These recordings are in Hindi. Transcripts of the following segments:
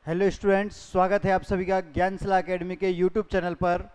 हेलो स्टूडेंट्स, स्वागत है आप सभी का ज्ञानशिला एकेडमी के यूट्यूब चैनल पर।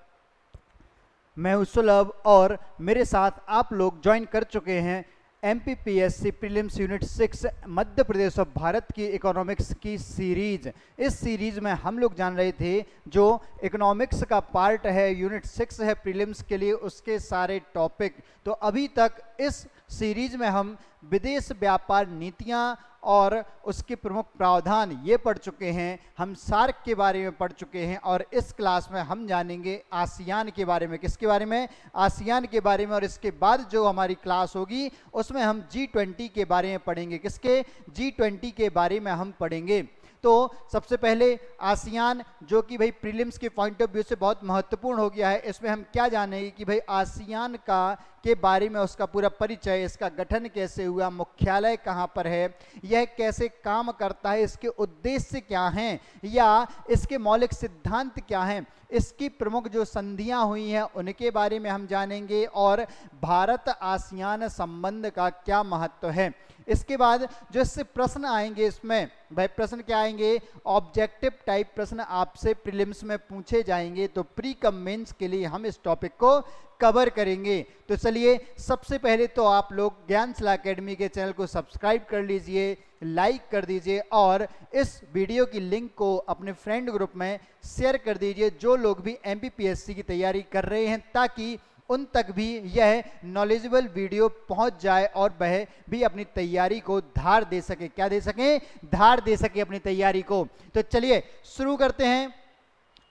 मैं हूं सुलभ और मेरे साथ आप लोग ज्वाइन कर चुके हैं MPPSC prelims unit 6 Madhya Pradesh और भारत की इकोनॉमिक्स की सीरीज। इस सीरीज में हम लोग जान रहे थे जो इकोनॉमिक्स का पार्ट है, यूनिट 6 है प्रीलिम्स के लिए, उसके सारे टॉपिक। तो अभी तक इस सीरीज में हम विदेश व्यापार नीतियां और उसके प्रमुख प्रावधान ये पढ़ चुके हैं, हम सार्क के बारे में पढ़ चुके हैं और इस क्लास में हम जानेंगे आसियान के बारे में। किसके बारे में? आसियान के बारे में। और इसके बाद जो हमारी क्लास होगी उसमें हम G20 के बारे में पढ़ेंगे। किसके? G20 के बारे में हम पढ़ेंगे। तो सबसे पहले आसियान, जो कि भाई प्रीलिम्स के पॉइंट ऑफ व्यू से बहुत महत्वपूर्ण हो गया है, इसमें हम क्या जानेंगे कि भाई आसियान का के बारे में, उसका पूरा परिचय, इसका गठन कैसे हुआ, मुख्यालय कहाँ पर है, यह कैसे काम करता है, इसके उद्देश्य क्या हैं या इसके मौलिक सिद्धांत क्या हैं, इसकी प्रमुख जो संधियां हुई हैं उनके बारे में हम जानेंगे और भारत आसियान संबंध का क्या महत्व है। इसके बाद जो इससे प्रश्न आएंगे, इसमें भाई प्रश्न क्या आएंगे? ऑब्जेक्टिव टाइप प्रश्न आपसे प्रीलिम्स में पूछे जाएंगे। तो प्री कम मेंस के लिए हम इस टॉपिक को कवर करेंगे। तो चलिए, सबसे पहले तो आप लोग ज्ञानशिला एकेडमी के चैनल को सब्सक्राइब कर लीजिए, लाइक कर दीजिए और इस वीडियो की लिंक को अपने फ्रेंड ग्रुप में शेयर कर दीजिए, जो लोग भी एमपीपीएससी की तैयारी कर रहे हैं, ताकि उन तक भी यह नॉलेजेबल वीडियो पहुंच जाए और वह भी अपनी तैयारी को धार दे सके। क्या दे सके? धार दे सके अपनी तैयारी को। तो चलिए शुरू करते हैं।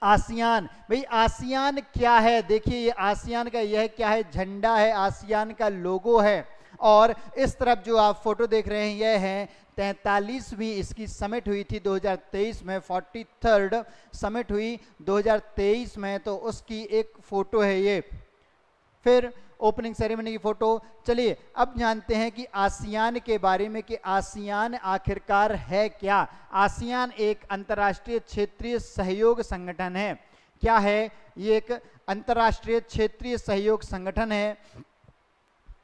आसियान, भाई आसियान क्या है? देखिए, ये आसियान का यह क्या है? झंडा है, आसियान का लोगो है। और इस तरफ जो आप फोटो देख रहे हैं, यह है 43वीं इसकी समिट हुई थी 2023 में, 43rd समिट हुई 2023 में। तो उसकी एक फोटो है ये। फिर ओपनिंग सेरेमनी की फोटो। चलिए अब जानते हैं कि आसियान के बारे में कि आसियान आखिरकार है क्या। आसियान एक अंतर्राष्ट्रीय क्षेत्रीय सहयोग संगठन है। क्या है? ये एक अंतर्राष्ट्रीय क्षेत्रीय सहयोग संगठन है।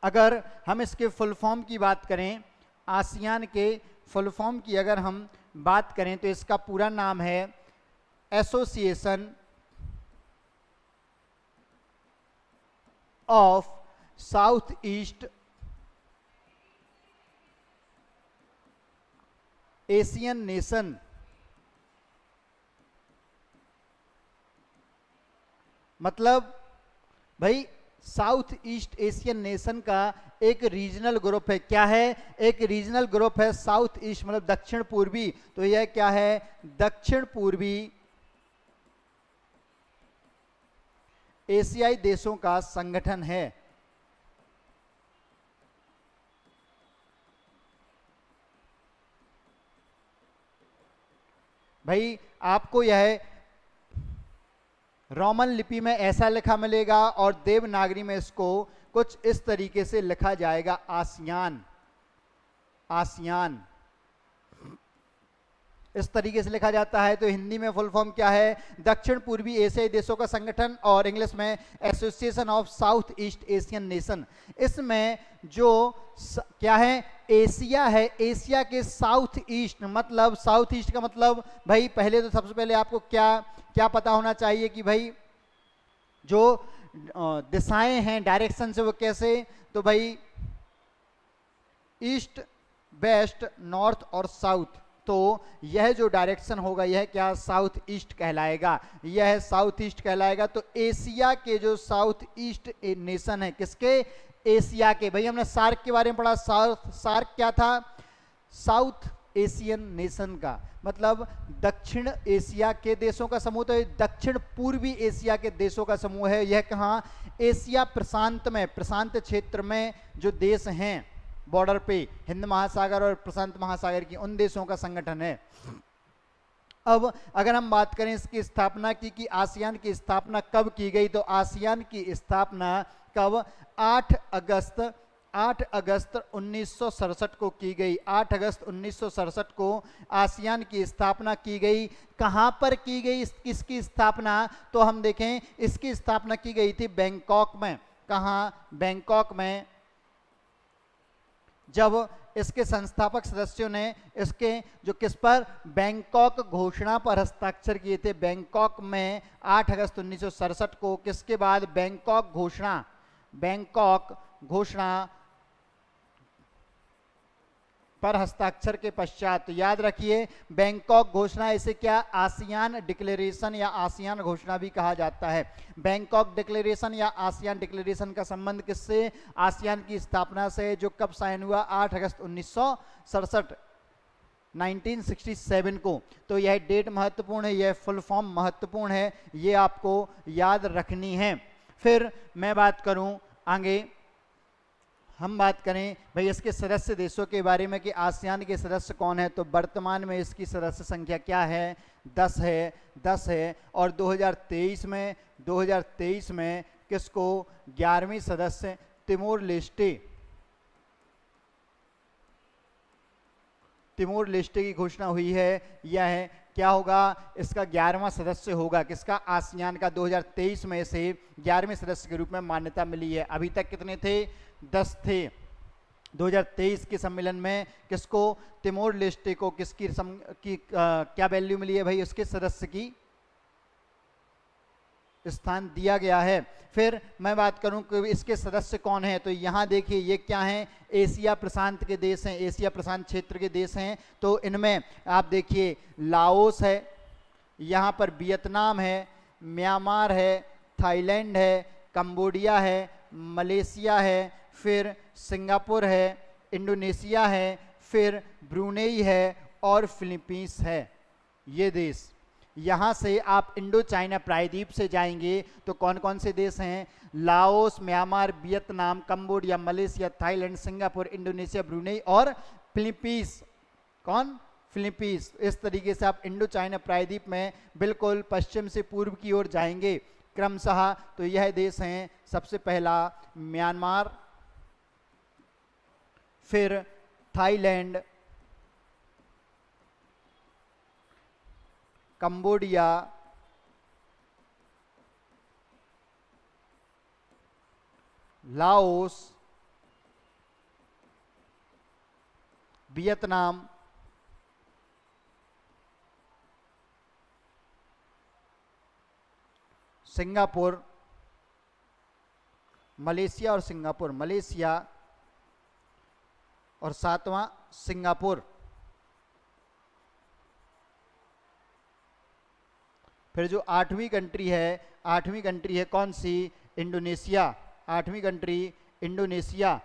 अगर हम इसके फुल फॉर्म की बात करें, आसियान के फुल फॉर्म की अगर हम बात करें तो इसका पूरा नाम है association of south east Asian nation. मतलब भाई साउथ ईस्ट एशियन नेशन का एक रीजनल ग्रुप है। क्या है? एक रीजनल ग्रुप है साउथ ईस्ट, मतलब दक्षिण पूर्वी। तो यह क्या है? दक्षिण पूर्वी एशियाई देशों का संगठन है। भाई आपको यह रोमन लिपि में ऐसा लिखा मिलेगा और देवनागरी में इसको कुछ इस तरीके से लिखा जाएगा, आसियान। आसियान इस तरीके से लिखा जाता है। तो हिंदी में फुल फॉर्म क्या है? दक्षिण पूर्वी एशियाई देशों का संगठन, और इंग्लिश में association of south east Asian nation. इसमें जो क्या है? एशिया है। एशिया के साउथ ईस्ट, मतलब साउथ ईस्ट का मतलब भाई पहले तो सबसे पहले आपको क्या क्या पता होना चाहिए कि भाई जो दिशाएं हैं, डायरेक्शन से, वो कैसे? तो भाई ईस्ट, वेस्ट, नॉर्थ और साउथ। तो यह जो डायरेक्शन होगा यह क्या? साउथ ईस्ट कहलाएगा। यह साउथ ईस्ट कहलाएगा। तो एशिया के जो साउथ ईस्ट नेशन है, किसके? एशिया के। भाई हमने सार्क के बारे में पढ़ा। सार्क क्या था? साउथ एशियन नेशन का मतलब दक्षिण एशिया के देशों का समूह। तो दक्षिण पूर्वी एशिया के देशों का समूह है। यह कहाँ? एशिया प्रशांत में, प्रशांत क्षेत्र में जो देश हैं बॉर्डर पे, हिंद महासागर और प्रशांत महासागर की, उन देशों का संगठन है। अब अगर हम बात करें इसकी स्थापना की कि आसियान की स्थापना कब की गई, तो आसियान की स्थापना कब? 8 अगस्त 1967 को की गई। 8 अगस्त 1967 को आसियान की स्थापना की गई। कहां पर की गई इसकी स्थापना? तो हम देखें, इसकी स्थापना की गई थी बैंकॉक में। कहां? बैंकॉक में। जब इसके संस्थापक सदस्यों ने इसके जो किस पर, बैंकॉक घोषणा पर हस्ताक्षर किए थे। बैंकॉक में 8 अगस्त 1967 को, किसके बाद, बैंकॉक घोषणा पर हस्ताक्षर के पश्चात। तो याद रखिए बैंकॉक घोषणा, इसे क्या, आसियान डिक्लेरेशन या आसियान घोषणा भी कहा जाता है। बैंकॉक डिक्लेरेशन या आसियान डिक्लेरेशन का संबंध किससे, आसियान की स्थापना से, जो कब साइन हुआ, 8 अगस्त 1967 1967 को। तो यह डेट महत्वपूर्ण है, यह फुल फॉर्म महत्वपूर्ण है, ये आपको याद रखनी है। फिर मैं बात करूं आगे, हम बात करें भाई इसके सदस्य देशों के बारे में कि आसियान के सदस्य कौन है। तो वर्तमान में इसकी सदस्य संख्या क्या है, 10 है। और 2023 में किसको, 11वीं सदस्य तिमोर लेस्टे की घोषणा हुई है। यह है क्या होगा, इसका 11वां सदस्य होगा, किसका, आसियान का। 2023 में इसे 11वें सदस्य के रूप में मान्यता मिली है। अभी तक कितने थे, 10 थे। 2023 के सम्मेलन में किसको, तिमोर लेस्टे को किसकी क्या वैल्यू मिली है भाई, उसके सदस्य की स्थान दिया गया है। फिर मैं बात करूं कि इसके सदस्य कौन है, तो यहां देखिए ये क्या हैं, एशिया प्रशांत के देश हैं, एशिया प्रशांत क्षेत्र के देश हैं। तो इनमें आप देखिए लाओस है, यहां पर वियतनाम है, म्यांमार है, थाईलैंड है, कंबोडिया है, मलेशिया है, फिर सिंगापुर है, इंडोनेशिया है, फिर ब्रूनेई है और फिलीपींस है। ये देश, यहां से आप इंडो चाइना प्रायद्वीप से जाएंगे तो कौन कौन से देश हैं, Laos, Myanmar, Vietnam, Cambodia, Malaysia, Thailand, Singapore, Indonesia, Brunei और फिलीपींस। कौन, फिलीपींस। इस तरीके से आप इंडो चाइना प्रायद्वीप में बिल्कुल पश्चिम से पूर्व की ओर जाएंगे क्रमशः। तो यह देश हैं, सबसे पहला म्यांमार, फिर Thailand, Cambodia, Laos, Vietnam, Singapore, Malaysia और सिंगापुर, मलेशिया और 7वां सिंगापुर। फिर जो 8वीं कंट्री है कौन सी, इंडोनेशिया। 8वीं कंट्री इंडोनेशिया।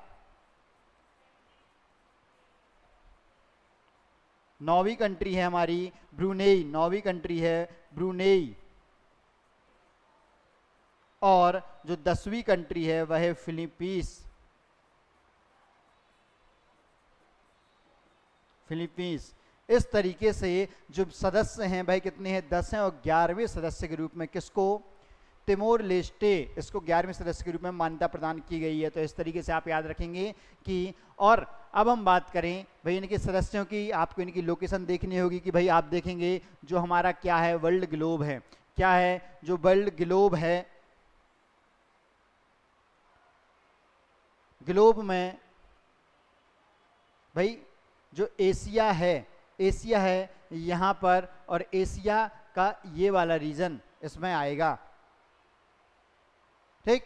9वीं कंट्री है हमारी ब्रूनेई, 9वीं कंट्री है ब्रूनेई। और जो 10वीं कंट्री है वह है फिलीपींस। इस तरीके से जो सदस्य हैं भाई कितने हैं, 10 हैं। और 11वें सदस्य के रूप में किसको, तिमोर लेस्टे, इसको 11वें सदस्य के रूप में मान्यता प्रदान की गई है। तो इस तरीके से आप याद रखेंगे कि, और अब हम बात करें भाई इनके सदस्यों की, आपको इनकी लोकेशन देखनी होगी कि भाई आप देखेंगे जो हमारा क्या है, वर्ल्ड ग्लोब है। क्या है, जो वर्ल्ड ग्लोब है, ग्लोब में भाई जो एशिया है यहाँ पर, और एशिया का ये वाला रीजन इसमें आएगा। ठीक,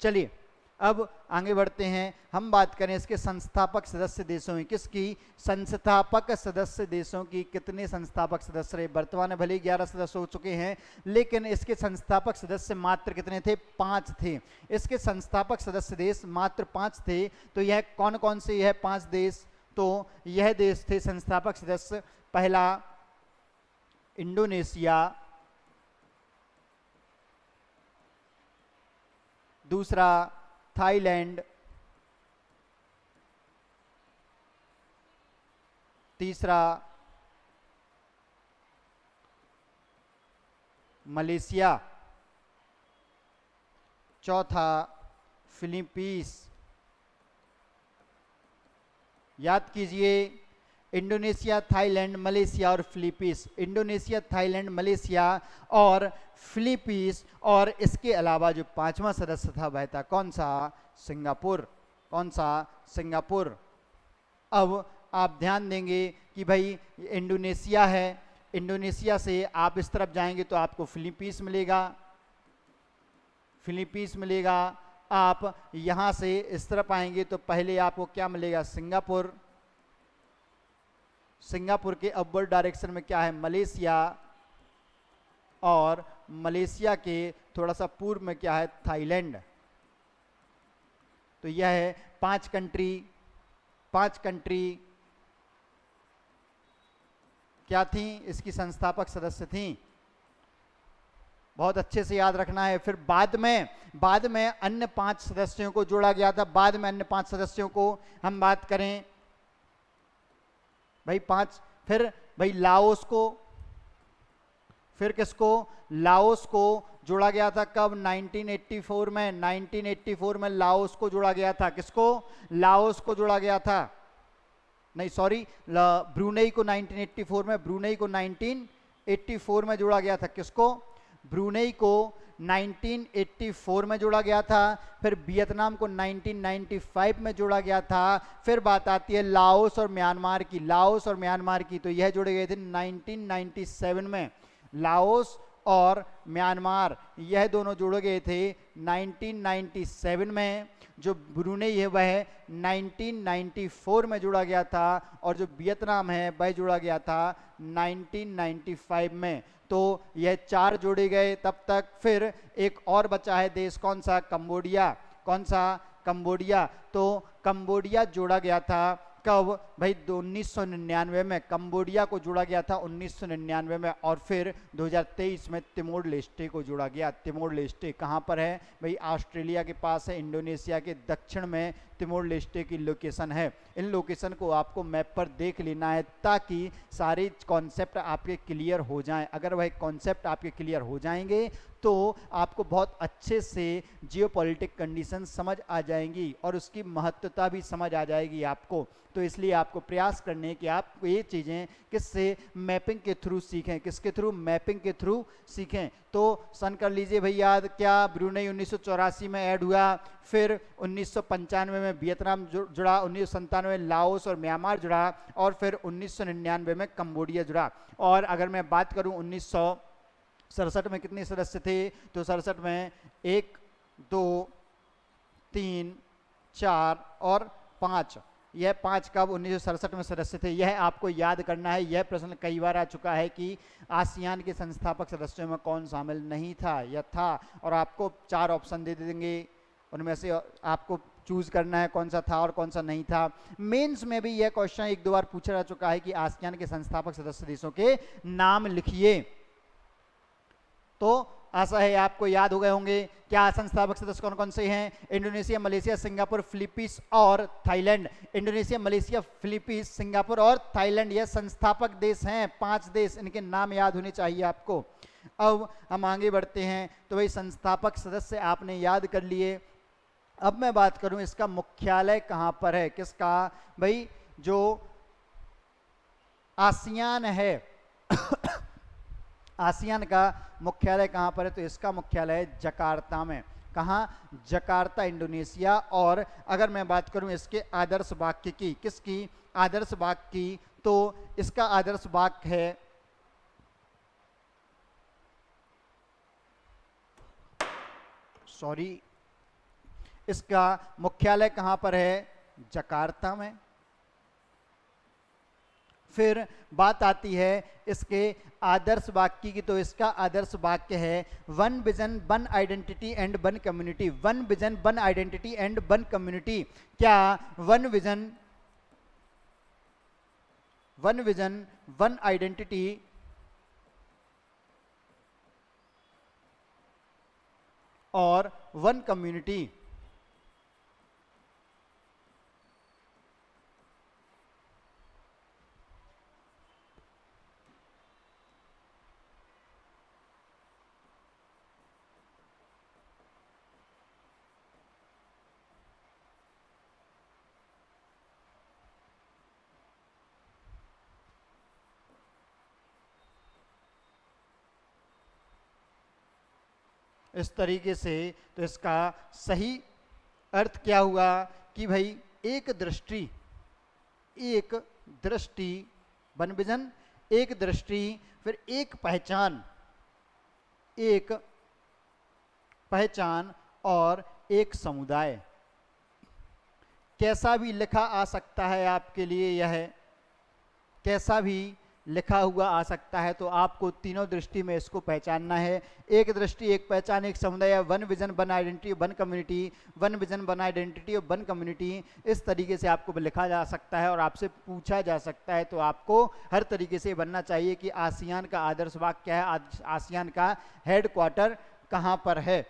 चलिए अब आगे बढ़ते हैं। हम बात करें इसके संस्थापक सदस्य देशों की, किसकी, संस्थापक सदस्य देशों की। कितने संस्थापक सदस्य रहे, वर्तमान में भले 11 सदस्य हो चुके हैं, लेकिन इसके संस्थापक सदस्य मात्र कितने थे, 5 थे। इसके संस्थापक सदस्य देश मात्र 5 थे। तो यह कौन कौन से, यह 5 देश, तो यह देश थे संस्थापक सदस्य। पहला इंडोनेशिया, दूसरा थाईलैंड, तीसरा मलेशिया, चौथा फिलीपींस। याद कीजिए, इंडोनेशिया, थाईलैंड, मलेशिया और फिलीपींस। इंडोनेशिया, थाईलैंड, मलेशिया और फिलीपींस। और इसके अलावा जो 5वां सदस्य था वह था कौन सा, सिंगापुर। कौन सा, सिंगापुर। अब आप ध्यान देंगे कि भाई इंडोनेशिया है, इंडोनेशिया से आप इस तरफ जाएंगे तो आपको फिलीपींस मिलेगा, फिलीपींस मिलेगा। आप यहां से इस तरफ आएंगे तो पहले आपको क्या मिलेगा, सिंगापुर, सिंगापुर के अपवर्ड डायरेक्शन में क्या है, मलेशिया, और मलेशिया के थोड़ा सा पूर्व में क्या है, थाईलैंड। तो यह है 5 कंट्री, 5 कंट्री क्या थी, इसकी संस्थापक सदस्य थी। बहुत अच्छे से याद रखना है। फिर बाद में अन्य 5 सदस्यों को जोड़ा गया था। बाद में अन्य 5 सदस्यों को हम बात करें भाई 5, फिर भाई लाओस को, फिर किसको, लाओस को जोड़ा गया था। कब, 1984 में, 1984 में लाओस को जोड़ा गया था। किसको, लाओस को जोड़ा गया था, नहीं सॉरी, ब्रूनेई को 1984 में, ब्रूनेई को 1984 में जोड़ा गया था। किसको, ब्रूनेई को 1984 में जोड़ा गया था। फिर वियतनाम को 1995 में जोड़ा गया था। फिर बात आती है लाओस और म्यांमार की, लाओस और म्यांमार की, तो यह जोड़े गए थे 1997 में। लाओस और म्यांमार यह दोनों जोड़े गए थे 1997 में। जो ब्रूनेई है वह 1994 में जोड़ा गया था, और जो वियतनाम है वह जोड़ा गया था 1995 में। तो यह 4 जोड़े गए तब तक। फिर एक और बचा है देश, कौन सा, कंबोडिया। कौन सा, कंबोडिया। तो कंबोडिया जोड़ा गया था कब भाई, 1999 में कंबोडिया को जोड़ा गया था, 1999 में। और फिर 2023 में तिमोर लेस्टे को जोड़ा गया। तिमोर लेस्टे कहाँ पर है भाई, ऑस्ट्रेलिया के पास है, इंडोनेशिया के दक्षिण में तिमोर लेस्टे की लोकेशन है। इन लोकेशन को आपको मैप पर देख लेना है ताकि सारे कॉन्सेप्ट आपके क्लियर हो जाएं। अगर वह कॉन्सेप्ट आपके क्लियर हो जाएंगे तो आपको बहुत अच्छे से जियोपॉलिटिक कंडीशन समझ आ जाएंगी और उसकी महत्वता भी समझ आ जाएगी आपको। तो इसलिए आपको प्रयास करने कि आप ये चीज़ें किससे, मैपिंग के थ्रू सीखें। किसके थ्रू, मैपिंग के थ्रू सीखें। तो सन कर लीजिए भाई याद, क्या, ब्रूनेई 1984 में ऐड हुआ, फिर 1995 में वियतनाम जुड़ा, 1997 में लाओस और म्यांमार जुड़ा, और फिर 1999 में कंबोडिया जुड़ा। और अगर मैं बात करूं 1967 में कितने सदस्य थे, तो 67 में 1 2 3 4 और 5, यह 5 कब, 1967 में सदस्य थे। यह आपको याद करना है। यह प्रश्न कई बार आ चुका है कि आसियान के संस्थापक सदस्यों में कौन शामिल नहीं था या था, और आपको 4 ऑप्शन दे देंगे, उनमें से आपको चूज करना है कौन सा था और कौन सा नहीं था। मेंस में भी यह क्वेश्चन 1-2 बार पूछा जा चुका है कि आसियान के संस्थापक सदस्य देशों के नाम लिखिए। तो आशा है आपको याद हो गए होंगे। क्या संस्थापक सदस्य कौन कौन से हैं, इंडोनेशिया, मलेशिया, सिंगापुर, फिलीपींस और Thailand. Indonesia, Malaysia, Philippines, Singapore और थाईलैंड ये संस्थापक देश हैं। 5 देश, इनके नाम याद होने चाहिए आपको। अब हम आगे बढ़ते हैं। तो भाई संस्थापक सदस्य आपने याद कर लिए। अब मैं बात करूं इसका मुख्यालय कहां पर है। किसका भाई, जो आसियान है आसियान का मुख्यालय कहां पर है, तो इसका मुख्यालय है जकार्ता में। कहां, जकार्ता, इंडोनेशिया। और अगर मैं बात करूं इसके आदर्श वाक्य की, किसकी, आदर्श वाक्य की, तो इसका आदर्श वाक्य है, सॉरी, इसका मुख्यालय कहां पर है, जकार्ता में। फिर बात आती है इसके आदर्श वाक्य की, तो इसका आदर्श वाक्य है one vision, one identity and one community. One vision, one identity and one community. क्या वन विजन, वन आइडेंटिटी और वन कम्युनिटी। इस तरीके से, तो इसका सही अर्थ क्या हुआ कि भाई एक दृष्टि, एक दृष्टि, वन विजन, एक दृष्टि, फिर एक पहचान, एक पहचान और एक समुदाय। कैसा भी लिखा आ सकता है आपके लिए, यह कैसा भी लिखा हुआ आ सकता है, तो आपको तीनों दृष्टि में इसको पहचानना है। एक दृष्टि, एक पहचान, एक समुदाय, one vision, one identity, one community, one vision, one identity और वन कम्युनिटी। इस तरीके से आपको लिखा जा सकता है और आपसे पूछा जा सकता है, तो आपको हर तरीके से बनना चाहिए कि आसियान का आदर्श वाक्य क्या है, आसियान का हेडक्वार्टर कहाँ पर है।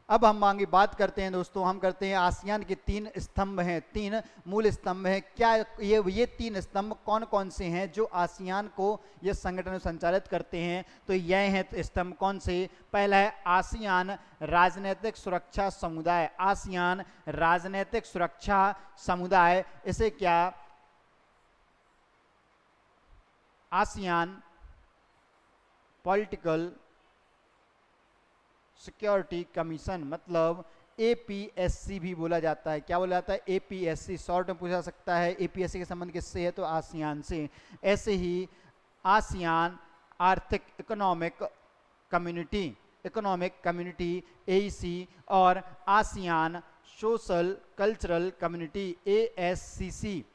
अब हम आगे बात करते हैं दोस्तों, हम करते हैं आसियान के तीन स्तंभ हैं, तीन मूल स्तंभ हैं। क्या ये तीन स्तंभ कौन कौन से हैं जो आसियान को ये संगठन संचालित करते हैं? तो यह हैं स्तंभ कौन से? पहला है आसियान राजनीतिक सुरक्षा समुदाय। आसियान राजनीतिक सुरक्षा समुदाय, इसे क्या आसियान पॉलिटिकल सिक्योरिटी कमीशन, मतलब एपीएससी भी बोला जाता है। क्या बोला जाता है? एपीएससी। शॉर्ट में पूछा सकता है एपीएससी के संबंध किससे है, तो आसियान से। ऐसे ही आसियान आर्थिक इकोनॉमिक कम्युनिटी एईसी और आसियान सोशल कल्चरल कम्युनिटी एएससीसी।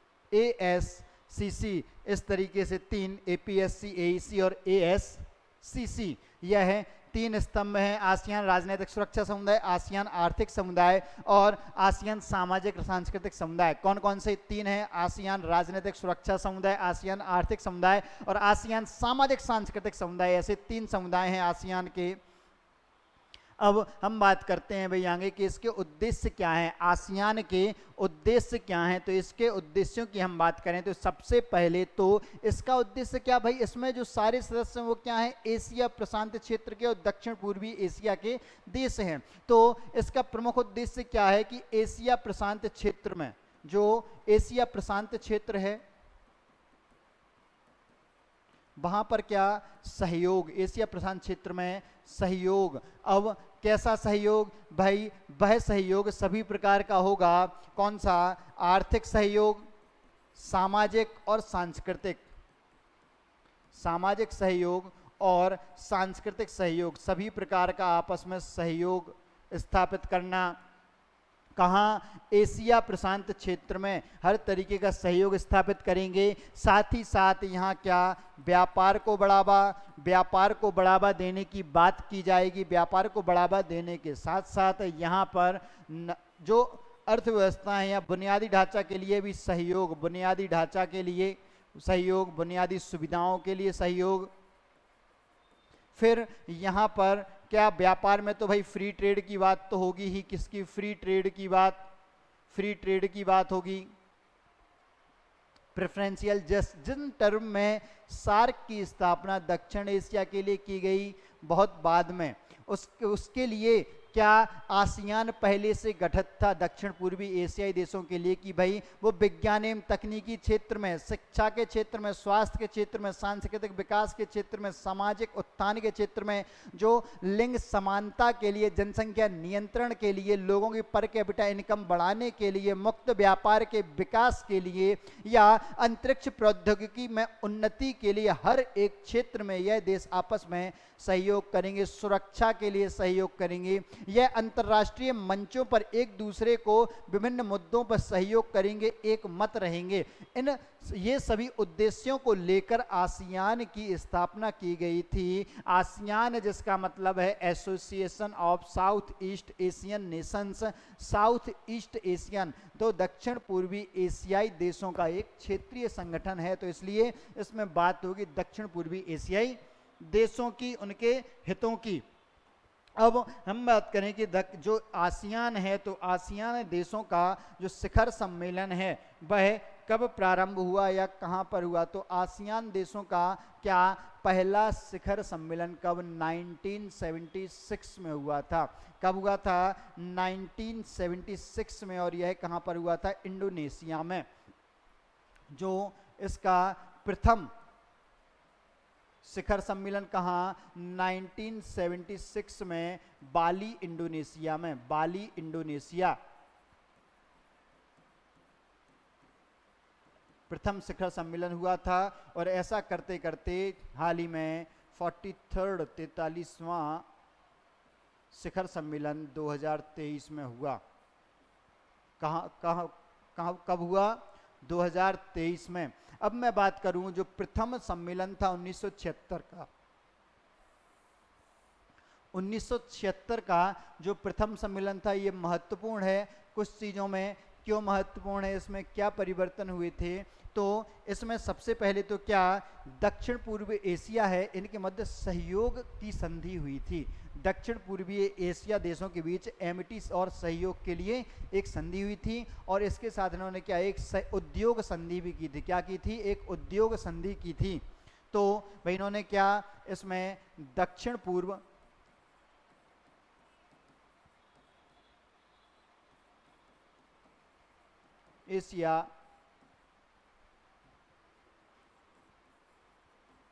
इस तरीके से तीन, एपीएससी, एईसी और एएससीसी, यह है तीन स्तंभ हैं। आसियान राजनीतिक सुरक्षा समुदाय, आसियान आर्थिक समुदाय और आसियान सामाजिक सांस्कृतिक समुदाय। कौन कौन से तीन हैं? आसियान राजनीतिक सुरक्षा समुदाय, आसियान आर्थिक समुदाय और आसियान सामाजिक सांस्कृतिक समुदाय। ऐसे तीन समुदाय हैं आसियान के। अब हम बात करते हैं भाई आगे कि इसके उद्देश्य क्या हैं, आसियान के उद्देश्य क्या हैं। तो इसके उद्देश्यों की हम बात करें तो सबसे पहले तो इसका उद्देश्य क्या भाई, इसमें जो सारे सदस्य हैं वो क्या हैं? एशिया प्रशांत क्षेत्र के और दक्षिण पूर्वी एशिया के देश हैं। तो इसका प्रमुख उद्देश्य क्या है कि एशिया प्रशांत क्षेत्र में, जो एशिया प्रशांत क्षेत्र है वहां पर क्या सहयोग, एशिया प्रशांत क्षेत्र में सहयोग। अब कैसा सहयोग भाई? वह सहयोग सभी प्रकार का होगा। कौन सा? आर्थिक सहयोग, सामाजिक और सांस्कृतिक, सामाजिक सहयोग और सांस्कृतिक सहयोग, सभी प्रकार का आपस में सहयोग स्थापित करना। कहाँ? एशिया प्रशांत क्षेत्र में हर तरीके का सहयोग स्थापित करेंगे। साथ ही साथ यहाँ क्या, व्यापार को बढ़ावा देने की बात की जाएगी। व्यापार को बढ़ावा देने के साथ साथ यहाँ पर जो अर्थव्यवस्था है या बुनियादी ढांचा के लिए भी सहयोग, बुनियादी ढांचा के लिए सहयोग, बुनियादी सुविधाओं के लिए सहयोग। फिर यहाँ पर क्या, व्यापार में तो भाई फ्री ट्रेड की बात तो होगी ही। किसकी? फ्री ट्रेड की बात होगी। प्रेफरेंशियल जिन टर्म में सार्क की स्थापना दक्षिण एशिया के लिए की गई बहुत बाद में, उसके लिए क्या आसियान पहले से गठित था दक्षिण पूर्वी एशियाई देशों के लिए कि भाई वो विज्ञान एवं तकनीकी क्षेत्र में, शिक्षा के क्षेत्र में, स्वास्थ्य के क्षेत्र में, सांस्कृतिक विकास के क्षेत्र में, सामाजिक उत्थान के क्षेत्र में, जो लिंग समानता के लिए, जनसंख्या नियंत्रण के लिए, लोगों की पर कैपिटा इनकम बढ़ाने के लिए, मुक्त व्यापार के विकास के लिए या अंतरिक्ष प्रौद्योगिकी में उन्नति के लिए हर एक क्षेत्र में यह देश आपस में सहयोग करेंगे, सुरक्षा के लिए सहयोग करेंगे। यह अंतर्राष्ट्रीय मंचों पर एक दूसरे को विभिन्न मुद्दों पर सहयोग करेंगे, एक मत रहेंगे। ये सभी उद्देश्यों को लेकर आसियान की स्थापना की गई थी। आसियान जिसका मतलब है association of south east Asian Nations, south east Asian तो दक्षिण पूर्वी एशियाई देशों का एक क्षेत्रीय संगठन है। तो इसलिए इसमें बात होगी दक्षिण पूर्वी एशियाई देशों की, उनके हितों की। अब हम बात करें कि जो आसियान है, तो आसियान देशों का जो शिखर सम्मेलन है वह कब प्रारंभ हुआ या कहां पर हुआ? तो आसियान देशों का क्या पहला शिखर सम्मेलन कब? 1976 में हुआ था। कब हुआ था? 1976 में। और यह कहां पर हुआ था? इंडोनेशिया में। जो इसका प्रथम शिखर सम्मेलन कहाँ? 1976 में बाली इंडोनेशिया में, बाली इंडोनेशिया। प्रथम शिखर सम्मेलन हुआ था। और ऐसा करते करते हाल ही में 43वां शिखर सम्मेलन 2023 में हुआ। कब हुआ? 2023 में। अब मैं बात करूं जो प्रथम सम्मेलन था 1976 का, 1976 का जो प्रथम सम्मेलन था ये महत्वपूर्ण है कुछ चीज़ों में। क्यों महत्वपूर्ण है? इसमें क्या परिवर्तन हुए थे? तो इसमें सबसे पहले तो क्या, दक्षिण पूर्व एशिया है, इनके मध्य सहयोग की संधि हुई थी। दक्षिण पूर्वीय एशिया देशों के बीच एमिटी और सहयोग के लिए एक संधि हुई थी। और इसके साथ इन्होंने क्या, एक उद्योग संधि भी की थी। क्या की थी? एक उद्योग संधि की थी। तो भाई इन्होंने क्या, इसमें दक्षिण पूर्व एशिया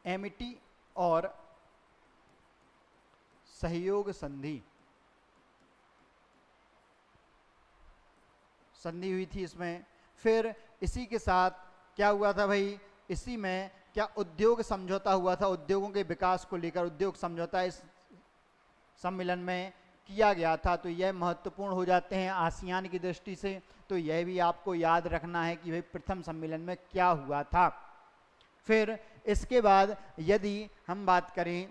एमिटी और सहयोग संधि हुई थी इसमें। फिर इसी के साथ क्या हुआ था भाई, इसी में क्या उद्योग समझौता हुआ था, उद्योगों के विकास को लेकर उद्योग समझौता इस सम्मेलन में किया गया था। तो यह महत्वपूर्ण हो जाते हैं आसियान की दृष्टि से। तो यह भी आपको याद रखना है कि भाई प्रथम सम्मेलन में क्या हुआ था। फिर इसके बाद यदि हम बात करें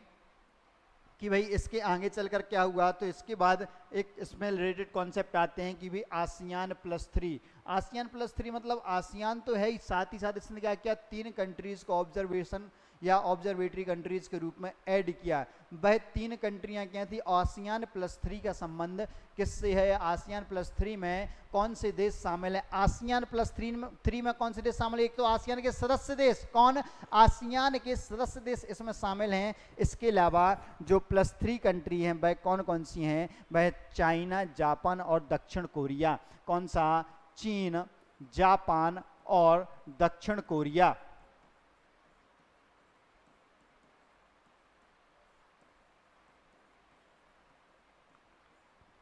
कि भाई इसके आगे चलकर क्या हुआ, तो इसके बाद एक इसमें रिलेटेड कॉन्सेप्ट आते हैं कि भाई आसियान प्लस 3। आसियान प्लस 3 मतलब आसियान तो है ही, साथ ही साथ इसने क्या किया, 3 कंट्रीज को ऑब्जर्वेशन या ऑब्जर्वेटरी कंट्रीज के रूप में ऐड किया। वह 3 कंट्रियां क्या थी? आसियान प्लस 3 का संबंध किससे है? आसियान प्लस 3 में कौन से देश शामिल है? आसियान प्लस 3 में कौन से देश शामिल है? एक तो आसियान के सदस्य देश, कौन? आसियान के सदस्य देश इसमें शामिल हैं। इसके अलावा जो प्लस 3 कंट्री हैं वह कौन कौन सी हैं? वह चाइना, जापान और दक्षिण कोरिया। कौन सा? चीन, जापान और दक्षिण कोरिया।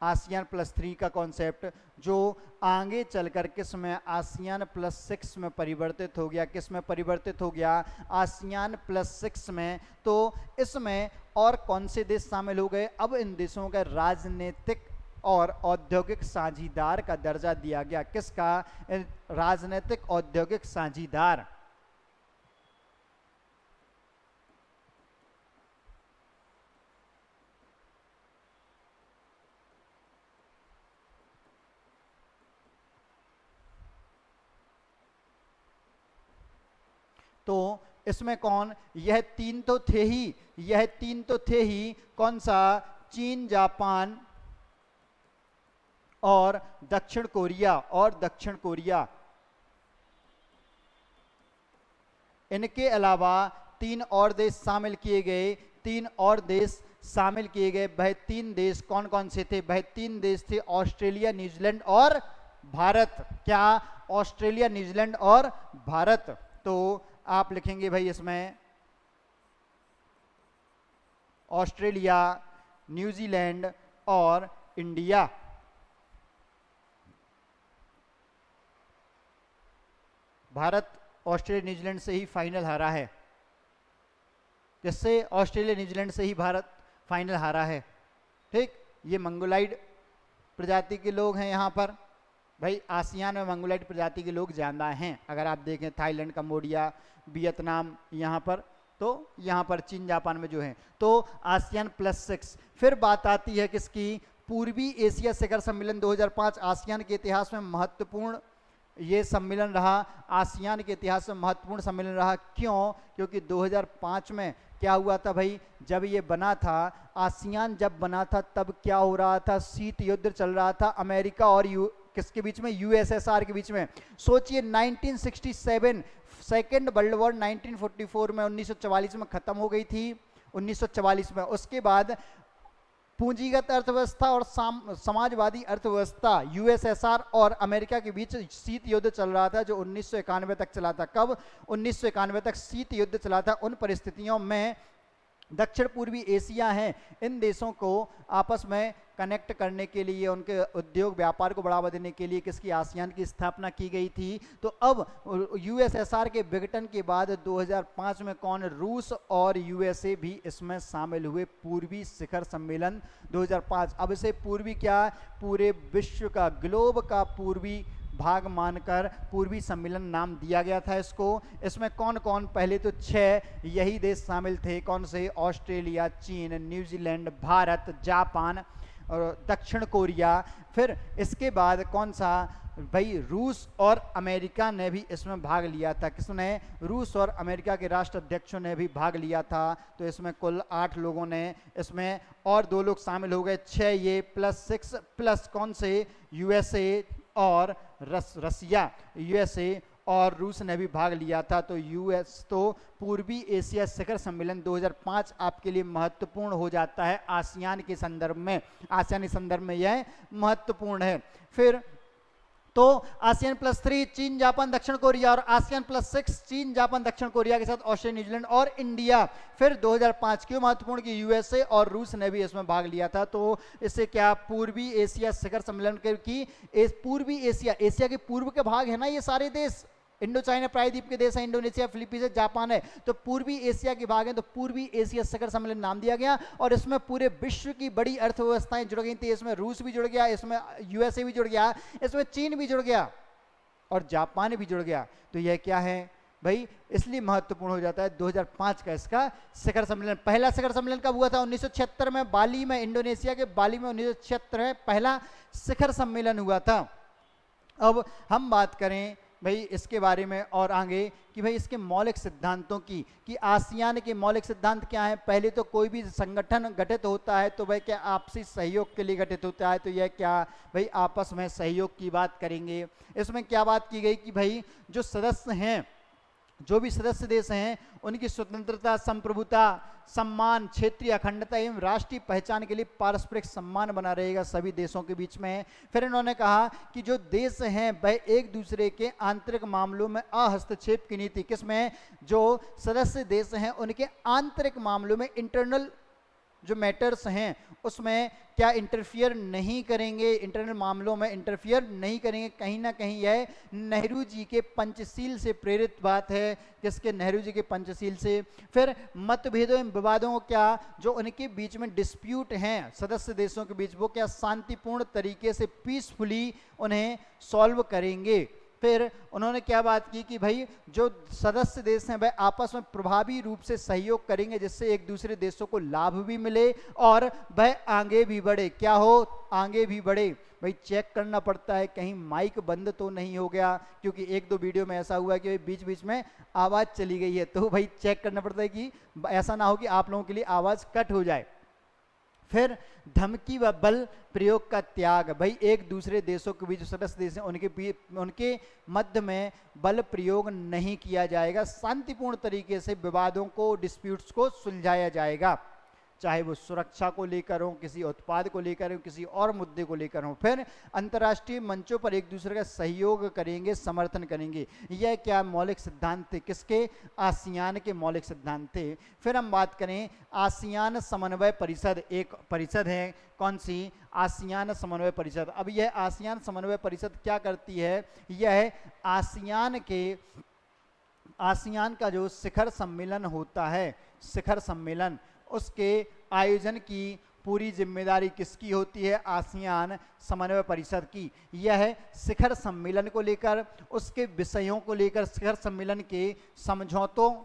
आसियान प्लस 3 का कॉन्सेप्ट जो आगे चलकर किस में, आसियान प्लस 6 में परिवर्तित हो गया। किस में परिवर्तित हो गया? आसियान प्लस 6 में। तो इसमें और कौन से देश शामिल हो गए? अब इन देशों का राजनीतिक और औद्योगिक साझीदार का दर्जा दिया गया। किसका? राजनीतिक औद्योगिक साझीदार। तो इसमें कौन? यह 3 तो थे ही, कौन सा? चीन, जापान और दक्षिण कोरिया। इनके अलावा 3 और देश शामिल किए गए। वह 3 देश कौन कौन से थे? वह 3 देश थे ऑस्ट्रेलिया, न्यूजीलैंड और भारत। क्या? ऑस्ट्रेलिया, न्यूजीलैंड और भारत। तो आप लिखेंगे भाई इसमें ऑस्ट्रेलिया, न्यूजीलैंड और इंडिया। भारत ऑस्ट्रेलिया न्यूजीलैंड से ही फाइनल हारा है। जिससे ऑस्ट्रेलिया न्यूजीलैंड से ही भारत फाइनल हारा है। ठीक, ये मंगोलाइड प्रजाति के लोग हैं यहाँ पर। भाई आसियान में मंगोलाइड प्रजाति के लोग ज़्यादा हैं। अगर आप देखें थाईलैंड, कंबोडिया, वियतनाम, यहाँ पर, तो यहाँ पर चीन, जापान में जो है। तो आसियान प्लस 6। फिर बात आती है किसकी? पूर्वी एशिया शिखर सम्मेलन 2005 आसियान के इतिहास में महत्वपूर्ण ये सम्मेलन रहा। आसियान के इतिहास में महत्वपूर्ण सम्मेलन रहा। क्यों? क्योंकि 2005 में क्या हुआ था भाई, जब ये बना था, आसियान जब बना था तब क्या हो रहा था? शीत युद्ध चल रहा था अमेरिका और किसके बीच में? यूएसएसआर के बीच में। सोचिए 1967 सेकेंड वर्ल्ड वॉर 1944 में 1944 में खत्म हो गई थी। 1944 में उसके बाद पूंजीगत अर्थव्यवस्था और समाजवादी अर्थव्यवस्था यूएसएसआर और अमेरिका के बीच शीत युद्ध चल रहा था, जो 1991 तक चला था। कब? 1991 तक शीत युद्ध चला था। उन परिस्थितियों में दक्षिण पूर्वी एशिया है, इन देशों को आपस में कनेक्ट करने के लिए, उनके उद्योग व्यापार को बढ़ावा देने के लिए किसकी आसियान की स्थापना की गई थी। तो अब यूएसएसआर के विघटन के बाद 2005 में कौन, रूस और यूएसए भी इसमें शामिल हुए पूर्वी शिखर सम्मेलन 2005। अब इसे पूर्वी क्या, पूरे विश्व का, ग्लोब का पूर्वी भाग मानकर पूर्वी सम्मेलन नाम दिया गया था इसको। इसमें कौन कौन, पहले तो 6 यही देश शामिल थे, कौन से, ऑस्ट्रेलिया, चीन, न्यूजीलैंड, भारत, जापान और दक्षिण कोरिया। फिर इसके बाद कौन सा भाई, रूस और अमेरिका ने भी इसमें भाग लिया था। किसने, रूस और अमेरिका के राष्ट्राध्यक्षों ने भी भाग लिया था। तो इसमें कुल 8 लोगों ने, इसमें और 2 लोग शामिल हो गए, 6 ये प्लस 6 प्लस कौन से, यूएसए और रसिया, यूएसए और रूस ने भी भाग लिया था। तो यूएस, तो पूर्वी एशिया शिखर सम्मेलन 2005 आपके लिए महत्वपूर्ण हो जाता है आसियान के संदर्भ में। आसियान के संदर्भ में यह महत्वपूर्ण है। फिर तो आसियान प्लस 3 चीन, जापान, दक्षिण कोरिया, और आसियान प्लस 6 चीन, जापान, दक्षिण कोरिया के साथ ऑस्ट्रेलिया, न्यूजीलैंड और इंडिया। फिर 2005 क्यों महत्वपूर्ण, कि यूएसए और रूस ने भी इसमें भाग लिया था। तो इससे क्या, पूर्वी एशिया शिखर सम्मेलन की पूर्वी एशिया, एशिया के पूर्व के भाग है ना ये सारे देश, इंडो चाइना प्रायद्वीप के देश है, इंडोनेशिया, फिलीपींस, जापान है, तो पूर्वी एशिया के भाग हैं। तो पूर्वी एशिया शिखर सम्मेलन नाम दिया गया। और इसमें पूरे विश्व की बड़ी अर्थव्यवस्थाएं जुड़ गई थी। इसमें रूस भी जुड़ गया, इसमें यूएसए भी जुड़ गया, इसमें चीन भी जुड़ गया और जापान भी जुड़ गया। तो यह क्या है भाई, इसलिए महत्वपूर्ण हो जाता है 2005 का इसका शिखर सम्मेलन। पहला शिखर सम्मेलन कब हुआ था, 1976 में बाली में, इंडोनेशिया के बाली में 1976 में पहला शिखर सम्मेलन हुआ था। अब हम बात करें भाई इसके बारे में और आगे, कि भाई इसके मौलिक सिद्धांतों की, कि आसियान के मौलिक सिद्धांत क्या है। पहले तो कोई भी संगठन गठित होता है तो भाई क्या आपसी सहयोग के लिए गठित होता है। तो यह क्या भाई, आपस में सहयोग की बात करेंगे। इसमें क्या बात की गई कि भाई जो सदस्य हैं, जो भी सदस्य देश हैं, उनकी स्वतंत्रता, संप्रभुता, सम्मान, क्षेत्रीय अखंडता एवं राष्ट्रीय पहचान के लिए पारस्परिक सम्मान बना रहेगा सभी देशों के बीच में। फिर इन्होंने कहा कि जो देश हैं वह एक दूसरे के आंतरिक मामलों में अहस्तक्षेप की नीति, किसमें, जो सदस्य देश हैं उनके आंतरिक मामलों में, इंटरनल जो मैटर्स हैं उसमें क्या इंटरफियर नहीं करेंगे, इंटरनल मामलों में इंटरफियर नहीं करेंगे। कहीं ना कहीं यह नेहरू जी के पंचशील से प्रेरित बात है। किसके, नेहरू जी के पंचशील से। फिर मतभेदों एवं विवादों को क्या, जो उनके बीच में डिस्प्यूट हैं सदस्य देशों के बीच, वो क्या शांतिपूर्ण तरीके से पीसफुली उन्हें सॉल्व करेंगे। फिर उन्होंने क्या बात की कि भाई जो सदस्य देश हैं वह आपस में प्रभावी रूप से सहयोग करेंगे, जिससे एक दूसरे देशों को लाभ भी मिले और वह आगे भी बढ़े। क्या हो, आगे भी बढ़े। भाई चेक करना पड़ता है कहीं माइक बंद तो नहीं हो गया, क्योंकि 1-2 वीडियो में ऐसा हुआ कि बीच बीच में आवाज़ चली गई है। तो भाई चेक करना पड़ता है कि ऐसा ना हो कि आप लोगों के लिए आवाज़ कट हो जाए। फिर धमकी व बल प्रयोग का त्याग, भाई एक दूसरे देशों के बीच सदस्य देश हैं उनके मध्य में बल प्रयोग नहीं किया जाएगा। शांतिपूर्ण तरीके से विवादों को, डिस्प्यूट्स को सुलझाया जाएगा, चाहे वो सुरक्षा को लेकर हो, किसी उत्पाद को लेकर हो, किसी और मुद्दे को लेकर हो। फिर अंतर्राष्ट्रीय मंचों पर एक दूसरे का सहयोग करेंगे, समर्थन करेंगे। यह क्या मौलिक सिद्धांत थे, किसके, आसियान के मौलिक सिद्धांत थे। फिर हम बात करें आसियान समन्वय परिषद, एक परिषद है, कौन सी, आसियान समन्वय परिषद। अब यह आसियान समन्वय परिषद क्या करती है, यह आसियान का जो शिखर सम्मेलन होता है, शिखर सम्मेलन, उसके आयोजन की पूरी जिम्मेदारी किसकी होती है, आसियान समन्वय परिषद की। यह शिखर सम्मेलन को लेकर, उसके विषयों को लेकर, शिखर सम्मेलन के समझौतों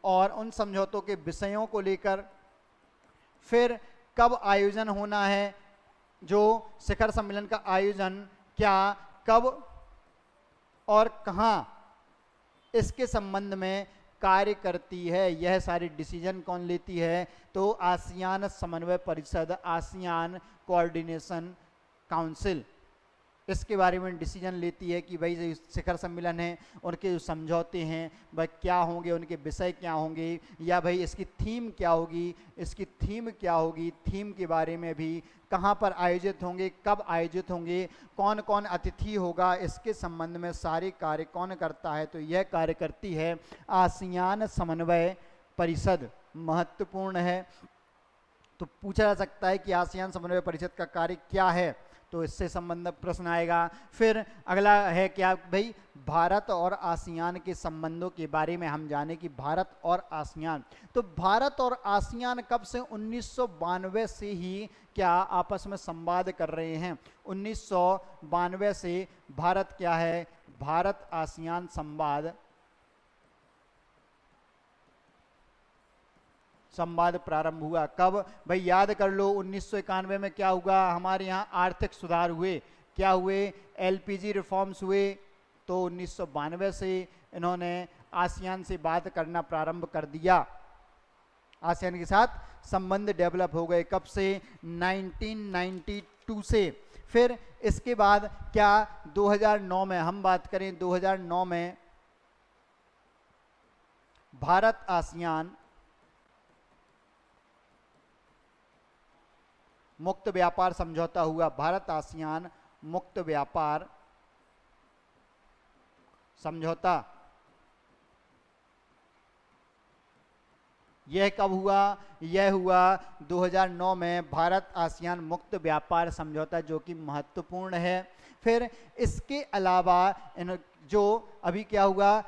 और उन समझौतों के विषयों को लेकर, फिर कब आयोजन होना है, जो शिखर सम्मेलन का आयोजन क्या, कब और कहां, इसके संबंध में कार्य करती है। यह सारी डिसीजन कौन लेती है, तो आसियान समन्वय परिषद, आसियान कोऑर्डिनेशन काउंसिल, इसके बारे में डिसीजन लेती है कि भाई जो शिखर सम्मेलन है उनके जो समझौते हैं वह क्या होंगे, उनके विषय क्या होंगे, या भाई इसकी थीम क्या होगी, इसकी थीम क्या होगी, थीम के बारे में भी, कहाँ पर आयोजित होंगे, कब आयोजित होंगे, कौन कौन अतिथि होगा, इसके संबंध में सारे कार्य कौन करता है। तो यह कार्य करती है आसियान समन्वय परिषद, महत्वपूर्ण है। तो पूछा जा सकता है कि आसियान समन्वय परिषद का कार्य क्या है, तो इससे संबंधित प्रश्न आएगा। फिर अगला है क्या भाई, भारत और आसियान के संबंधों के बारे में हम जाने कि भारत और आसियान, तो भारत और आसियान कब से 1992 से ही क्या आपस में संवाद कर रहे हैं। 1992 से भारत क्या है, भारत आसियान संवाद प्रारंभ हुआ। कब भाई, याद कर लो 1991 में क्या हुआ, हमारे यहाँ आर्थिक सुधार हुए, क्या हुए, एलपीजी रिफॉर्म्स हुए। तो 1992 से इन्होंने आसियान से बात करना प्रारंभ कर दिया, आसियान के साथ संबंध डेवलप हो गए। कब से, 1992 से। फिर इसके बाद क्या, 2009 में हम बात करें, 2009 में भारत आसियान मुक्त व्यापार समझौता हुआ। भारत आसियान मुक्त व्यापार समझौता, यह कब हुआ, यह हुआ 2009 में भारत आसियान मुक्त व्यापार समझौता, जो कि महत्वपूर्ण है। फिर इसके अलावा जो अभी क्या हुआ,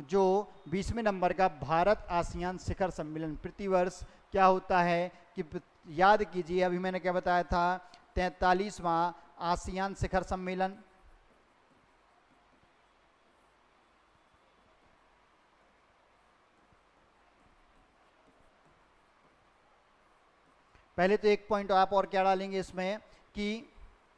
20वें नंबर का भारत आसियान शिखर सम्मेलन प्रतिवर्ष क्या होता है कि, याद कीजिए अभी मैंने क्या बताया था, 43वां आसियान शिखर सम्मेलन। पहले तो एक पॉइंट आप और क्या डालेंगे इसमें कि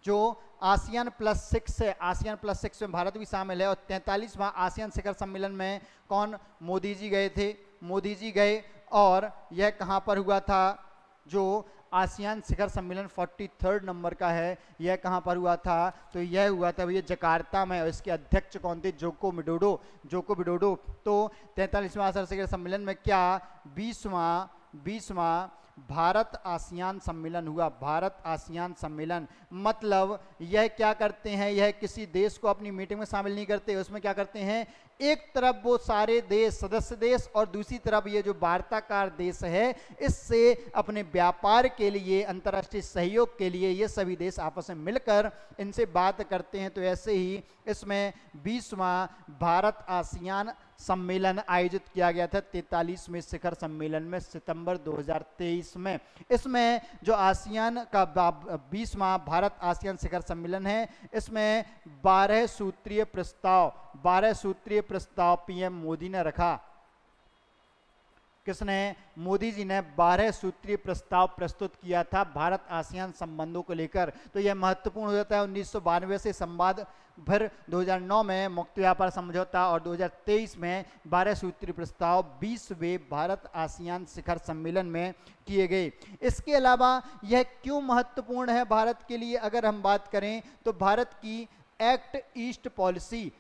जो आसियान प्लस 6 है, आसियान प्लस 6 में भारत भी शामिल है। और 43वां आसियान शिखर सम्मेलन में कौन, मोदी जी गए थे, मोदी जी गए। और यह कहाँ पर हुआ था, जो आसियान शिखर सम्मेलन 43rd नंबर का है, यह कहाँ पर हुआ था, तो यह हुआ था भैया जकार्ता में। और इसके अध्यक्ष कौन थे, जोको विडोडो। तो 43वां आसियान शिखर सम्मेलन में क्या, 20वां भारत आसियान सम्मेलन हुआ। भारत आसियान सम्मेलन मतलब यह क्या करते हैं, यह किसी देश को अपनी मीटिंग में शामिल नहीं करते, उसमें क्या करते हैं, एक तरफ वो सारे देश, सदस्य देश, और दूसरी तरफ ये जो वार्ताकार देश है, इससे अपने व्यापार के लिए, अंतर्राष्ट्रीय सहयोग के लिए ये सभी देश आपस में मिलकर इनसे बात करते हैं। तो ऐसे ही इसमें 20वां भारत आसियान सम्मेलन आयोजित किया गया था 43वें शिखर सम्मेलन में, सितंबर 2023 में। इसमें जो आसियान का 20वां भारत आसियान शिखर सम्मेलन है, इसमें 12 सूत्रीय प्रस्ताव पीएम मोदी ने रखा। किसने, मोदी जी ने 12 सूत्रीय प्रस्ताव प्रस्तुत किया था भारत आसियान संबंधों को लेकर। तो यह महत्वपूर्ण हो जाता है 1992 से संवाद, फिर 2009 में मुक्त व्यापार समझौता, और 2023 में 12 सूत्रीय प्रस्ताव 20वें भारत आसियान शिखर सम्मेलन में किए गए। इसके अलावा यह क्यों महत्वपूर्ण है भारत के लिए, अगर हम बात करें तो भारत की एक्ट ईस्ट पॉलिसी,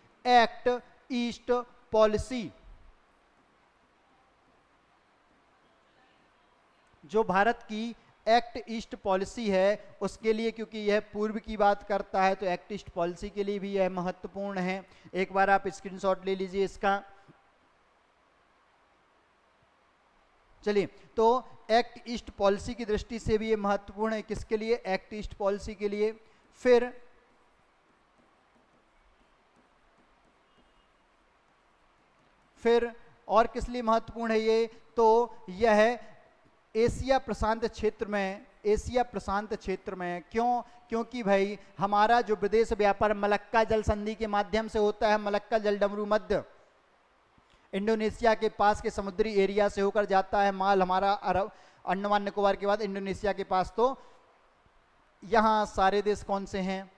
जो भारत की एक्ट ईस्ट पॉलिसी है उसके लिए, क्योंकि यह पूर्व की बात करता है, तो एक्ट ईस्ट पॉलिसी के लिए भी यह महत्वपूर्ण है। एक बार आप स्क्रीनशॉट ले लीजिए इसका। चलिए, तो एक्ट ईस्ट पॉलिसी की दृष्टि से भी यह महत्वपूर्ण है। किसके लिए, एक्ट ईस्ट पॉलिसी के लिए। फिर और किस लिए महत्वपूर्ण है ये, तो यह है एशिया प्रशांत क्षेत्र में। क्योंकि भाई हमारा जो विदेश व्यापार मलक्का जल संधि के माध्यम से होता है, मलक्का जल डमरू मध्य इंडोनेशिया के पास के समुद्री एरिया से होकर जाता है माल हमारा, अरब अंडमान निकोबार के बाद इंडोनेशिया के पास। तो यहाँ सारे देश कौन से हैं,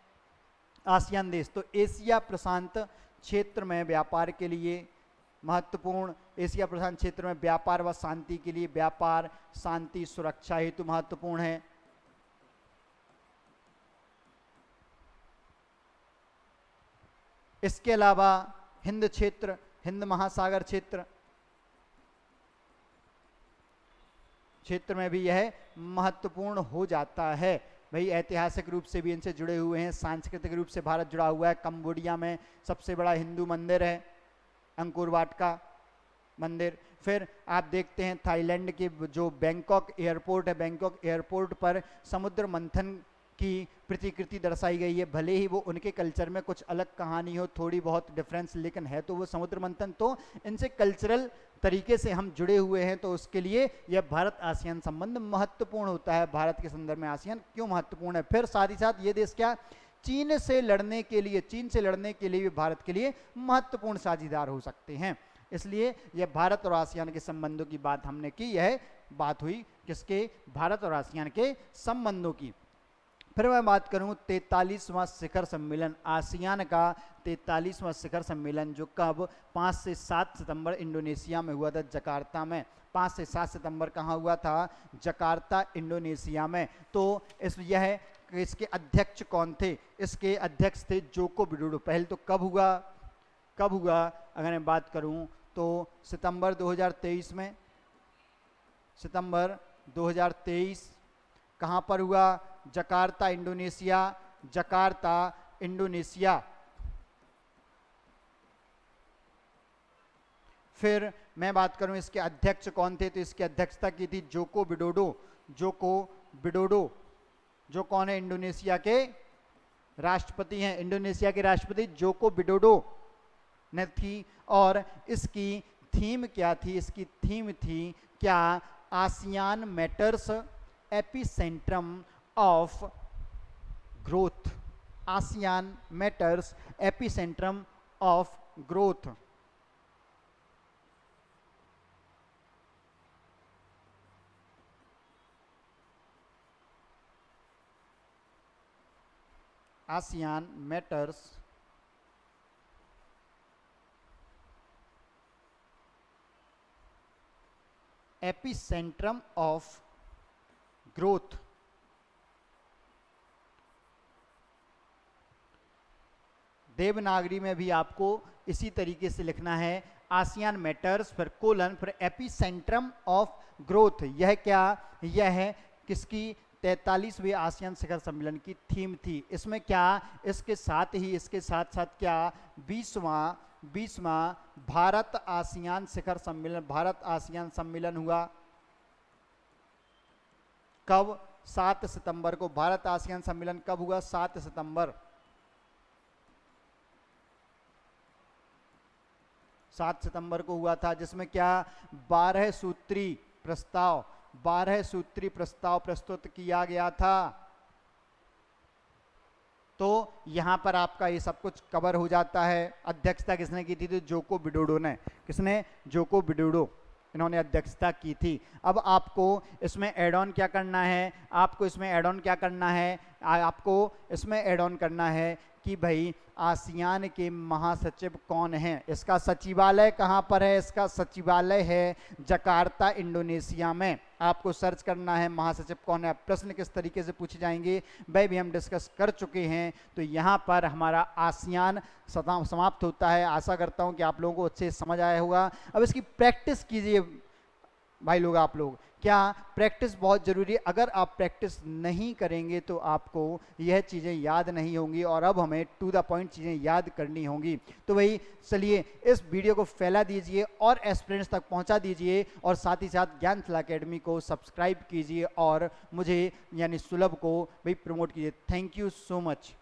आसियान देश। तो एशिया प्रशांत क्षेत्र में व्यापार के लिए महत्वपूर्ण, एशिया प्रशांत क्षेत्र में व्यापार व शांति के लिए, व्यापार शांति सुरक्षा हेतु महत्वपूर्ण है। इसके अलावा हिंद महासागर क्षेत्र में भी यह महत्वपूर्ण हो जाता है। भाई ऐतिहासिक रूप से भी इनसे जुड़े हुए हैं, सांस्कृतिक रूप से भारत जुड़ा हुआ है। कंबोडिया में सबसे बड़ा हिंदू मंदिर है अंकोर वाट का। मंदिर। फिर आप देखते हैं थाईलैंड के जो बैंकॉक एयरपोर्ट है, बैंकॉक एयरपोर्ट पर समुद्र मंथन की प्रतिकृति दर्शाई गई है। भले ही वो उनके कल्चर में कुछ अलग कहानी हो, थोड़ी बहुत डिफरेंस, लेकिन है तो वो समुद्र मंथन। तो इनसे कल्चरल तरीके से हम जुड़े हुए हैं, तो उसके लिए यह भारत आसियान संबंध महत्वपूर्ण होता है। भारत के संदर्भ में आसियान क्यों महत्वपूर्ण है? फिर साथ ही साथ ये देश क्या चीन से लड़ने के लिए भी भारत के लिए महत्वपूर्ण साझीदार हो सकते हैं। इसलिए यह भारत और आसियान के संबंधों की बात हमने की। यह बात हुई किसके? भारत और आसियान के संबंधों की। फिर मैं बात करूं 43वां शिखर सम्मेलन, आसियान का 43वां शिखर सम्मेलन, जो कब 5 से 7 सितंबर इंडोनेशिया में हुआ था, जकार्ता में। 5 से 7 सितंबर कहाँ हुआ था? जकार्ता, इंडोनेशिया में। तो इसके अध्यक्ष कौन थे? इसके अध्यक्ष थे जोको विडोडो। पहले तो कब हुआ अगर मैं बात करूं तो सितंबर 2023 में। सितंबर 2023 कहाँ पर हुआ? Jakarta, Indonesia. Jakarta, Indonesia. फिर मैं बात करूं इसके अध्यक्ष कौन थे, तो इसकी अध्यक्षता की थी जोको विडोडो। जोको विडोडो जो कौन है? इंडोनेशिया के राष्ट्रपति हैं। इंडोनेशिया के राष्ट्रपति जोको विडोडो ने थी। और इसकी थीम क्या थी? इसकी थीम थी क्या? ASEAN matters epicentrum of growth. ASEAN matters epicentrum of growth. ASEAN matters epicentrum of growth. Devanagari में भी आपको इसी तरीके से लिखना है, आसियान मैटर्स, फिर कोलन, फिर एपिसेंट्रम ऑफ ग्रोथ। यह क्या? यह किसकी 43वें आसियान शिखर सम्मेलन की थीम थी। इसमें क्या? इसके साथ साथ क्या 20वां भारत आसियान शिखर सम्मेलन, भारत आसियान सम्मेलन हुआ। कब? 7 सितंबर को। भारत आसियान सम्मेलन कब हुआ? 7 सितंबर। 7 सितंबर को हुआ था, जिसमें क्या 12 सूत्री प्रस्ताव प्रस्तुत किया गया था। तो यहां पर आपका ये सब कुछ कवर हो जाता है। अध्यक्षता किसने की थी? तो जोको विडोडो ने। किसने? जोको विडोडो, इन्होंने अध्यक्षता की थी। अब आपको इसमें एड ऑन क्या करना है? आपको इसमें एड ऑन करना है कि भाई आसियान के महासचिव कौन हैं? इसका सचिवालय कहाँ पर है? इसका सचिवालय है जकार्ता, इंडोनेशिया में। आपको सर्च करना है महासचिव कौन है। प्रश्न किस तरीके से पूछे जाएंगे वह भी हम डिस्कस कर चुके हैं। तो यहाँ पर हमारा आसियान समाप्त होता है। आशा करता हूँ कि आप लोगों को अच्छे समझ आया होगा। अब इसकी प्रैक्टिस कीजिए भाई लोग। आप लोग क्या प्रैक्टिस बहुत ज़रूरी है। अगर आप प्रैक्टिस नहीं करेंगे तो आपको यह चीज़ें याद नहीं होंगी, और अब हमें टू द पॉइंट चीज़ें याद करनी होंगी। तो भाई चलिए इस वीडियो को फैला दीजिए और एस्पिरेंट्स तक पहुंचा दीजिए, और साथ ही साथ ज्ञानशिला एकेडमी को सब्सक्राइब कीजिए और मुझे यानी सुलभ को भी प्रमोट कीजिए। Thank you so much.